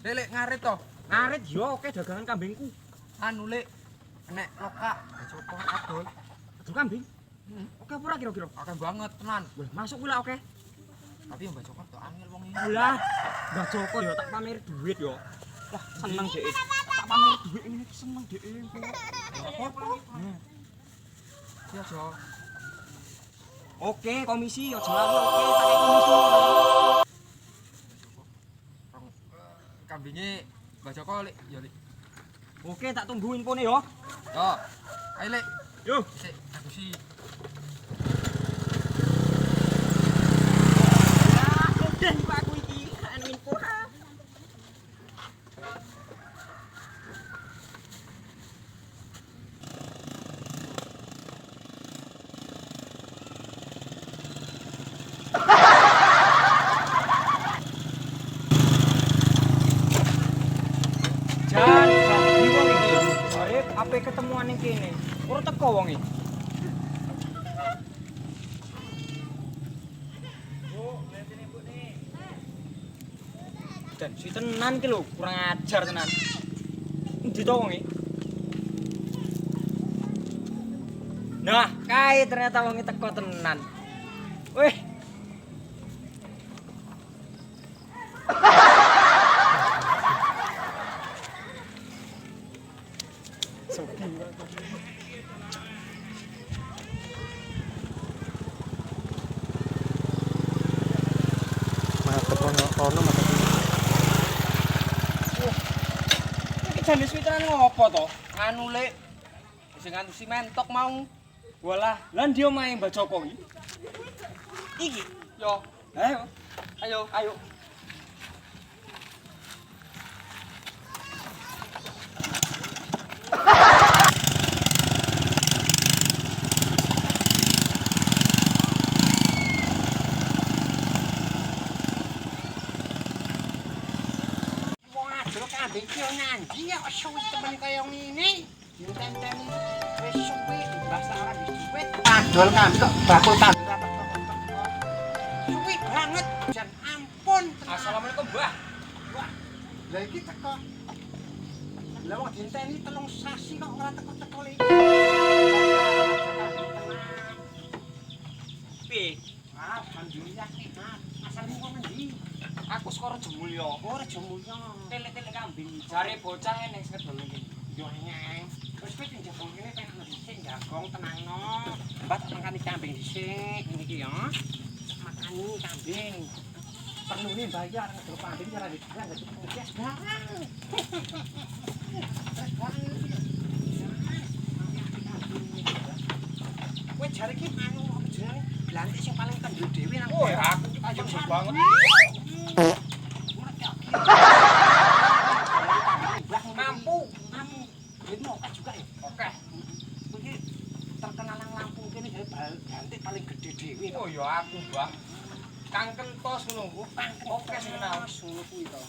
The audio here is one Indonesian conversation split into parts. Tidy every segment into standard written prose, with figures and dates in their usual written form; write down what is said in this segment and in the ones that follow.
Lek ngarit to. Ngarit yo oke dagangan kambingku. Anu Lek nek lokak Bajoko adol. Adol kambing. Oke ora kira-kira? Oke banget tenan. Wah, masuk kuwi lah oke. Tapi yang Bajoko to angel wong iki. Lah, Mbah Joko yo tak pamer duit yo. Wah, seneng dhek. Tak pamer duit ini seneng dhek. Apa? Ya, Jo. Oke, komisi yo jelas oke, tak komisi. Kambinge Bajoko Lek, ya Lek. Oke, tak tunggu infone yo. Yo. Ayo Lek. Yo. Sik, aku sih. Udah Pak aku iki, anu info. Jan, iki wong iki. Arep ape ketemuan ning kene. Ora teko wong iki. Dan si tenan ki lho, kurang ajar tenan. Endi to wong iki? Nah, kae ternyata wong iki teko tenan. Wih. Sopi. Mantep ono mantep. Iki jane switeran ngopo to? Anu Lek. Sing anu si mentok mau. Walah, lan dia main Mbak Joko iki. Iki, yo. Ayo. Ayo, ayo. Waduh, kambing ki nyanyi ya suwi temen kaya ngene. Yen-yen wis suwi bahasa Arab wis adol kambing kok bakul kambing. Suwi banget. Jan ampun. Assalamualaikum, Mbah. Wah. Lah iki teko. Lah wong dinteni 3 sasi kok ora teko-teko iki. Piye? Alhamdulillah sehat. Asalmu kok endi? Aku skor Jemulya. Oh, Rejo Mulya. Telek-telek kambing. Jare bocah eneng sekedol iki. Yo nyeng. Wis kowe ting jagong kene pengen dhisik jagong tenangno. Mbak mangkani kambing dhisik ngene iki ya. Makani kambing. Perlu nih bayar ngedol kambing cara dijual enggak cukup ngegas barang. Kowe jare iki anu apa jenenge? Blantik sing paling kendel dhewe nang. Oh, aku ki payu banget. Mampu. Ini oke juga ya. Oke. Iki terkenal nang Lampung kene jare Blantik paling gede dhewe. Oh ya aku, Mbah. Kang Kentos ngono. Oke sing kenal. Ngono kuwi to.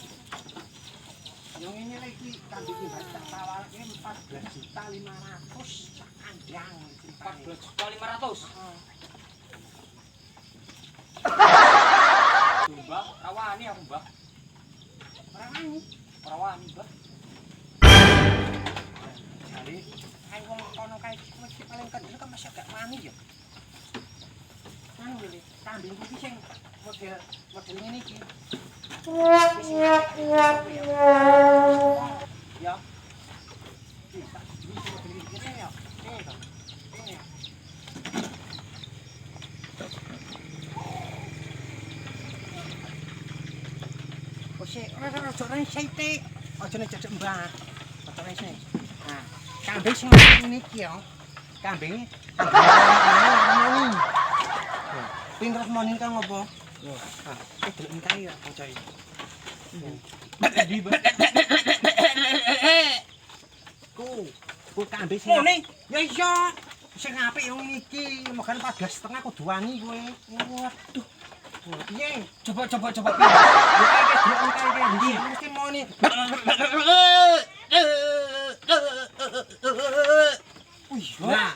Yang ini lagi kambing iki tak tawarke 14.500 sak kandang. 14.500. Mbah, rawani aku, Mbah. Ora wani. Rawani, Mbah. Jare ae wong kono kae mesti paling kendel kok masih agak wani ya. Anu lho, kambing iki sing model ngene iki. Ya. Bisa model iki ya. Ini to. Ini ya. Oke, ora sithik. Aja nek cecek Mbah. Aja nek sithik. Nah, kambing sing ngene iki ya. Kambing. Kambing. Pinter moning kang opo? Yo. Ah, delok kae ya bocah iki. Ndi, Mbah? Ku kambing sing. Ngene. Ya iya. Sing apik yo ngene iki. Moga 14,5 kudu wani kowe. Waduh. Piye? Coba. Ya kae delok kae ndi? Mesti moni. Nah,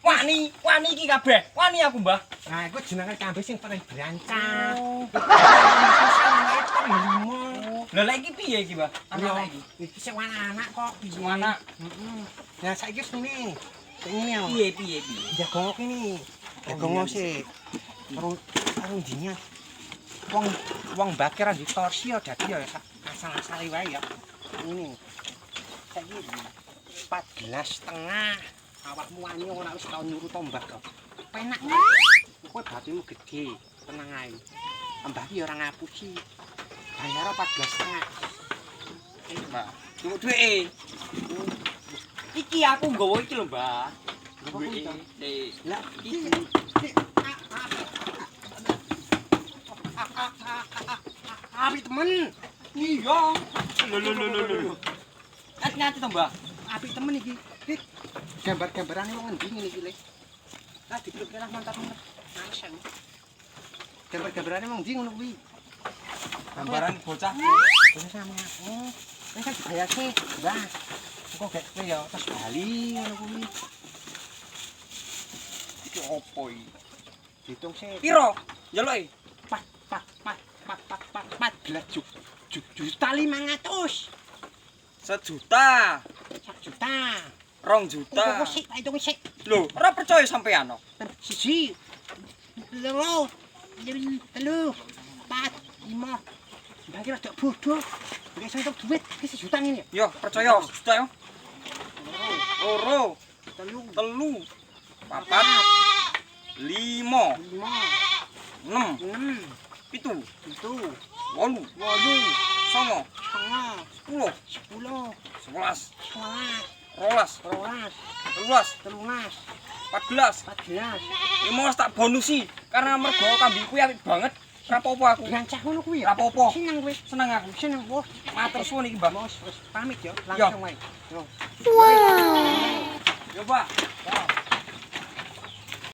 Wani iki kabeh. Wani aku, Mbah. nah iku jenenge kambing sing paling berancang. Oh. Lah lek iki piye iki, Mbah? Yo, Anak iki. iki sing anak kok. Sing anak. Heeh. Nah saiki wis ngene. Sing ngene yo. Piye? Jago kene. Jago sik. Karo dinya. Wong bakir di torsi yo dadi yo asal-asale wae ya. Ngene. Saiki 14,5. Awakmu wani ora wis tau nyuruh tombak kok. Penak. Kowe batimu gede, tenang ae. Mbah iki ora ngapusi. Bayar 14,5. Mbah. Tunggu duwe. Iki aku nggawa iki lho, Mbah. Nggawa iki to? Lah, iki. Api temen. Iya. Lho. Hati-hati to, Mbah. Api temen iki. Gambar-gambarane wong endi ngene iki, Le? Lah dipluk lah mantap. Nang gambar-gambarane wong endi ngono kuwi? Gambaran bocah. Wis sama aku. Wis kan dibayar sih, Mbah. Engko gek kowe ya terus bali ngono kuwi. Iki opo iki? Hitung sih. Piro? Njaluk e. 14 juta 500. 1 juta. 1 juta. 2 juta. Kok sik, hitung sik. Lho, ora percaya sampean no. Siji. Loro. Telu. 4, 5. Mbak kira dak bodoh. Nek iso entuk duit iki 1 juta ngene. Yo, percaya 1 juta yo. Loro. Telu. 3. 4. 5. 5. 6. 6. 7. Itu. 8. 8. 9. 9. 10. 10. 11. 11. 12. 12. 13. 13. 14. 14. 15 tak bonusi karena mergo kambing kuwi apik banget. Ora apa-apa aku. Gancah ngono kuwi ya. Ora apa-apa. Seneng kowe. Seneng aku. Seneng kok. Matur suwun iki, Mbah. Wis pamit ya, langsung wae. Yo. Yo, Pak.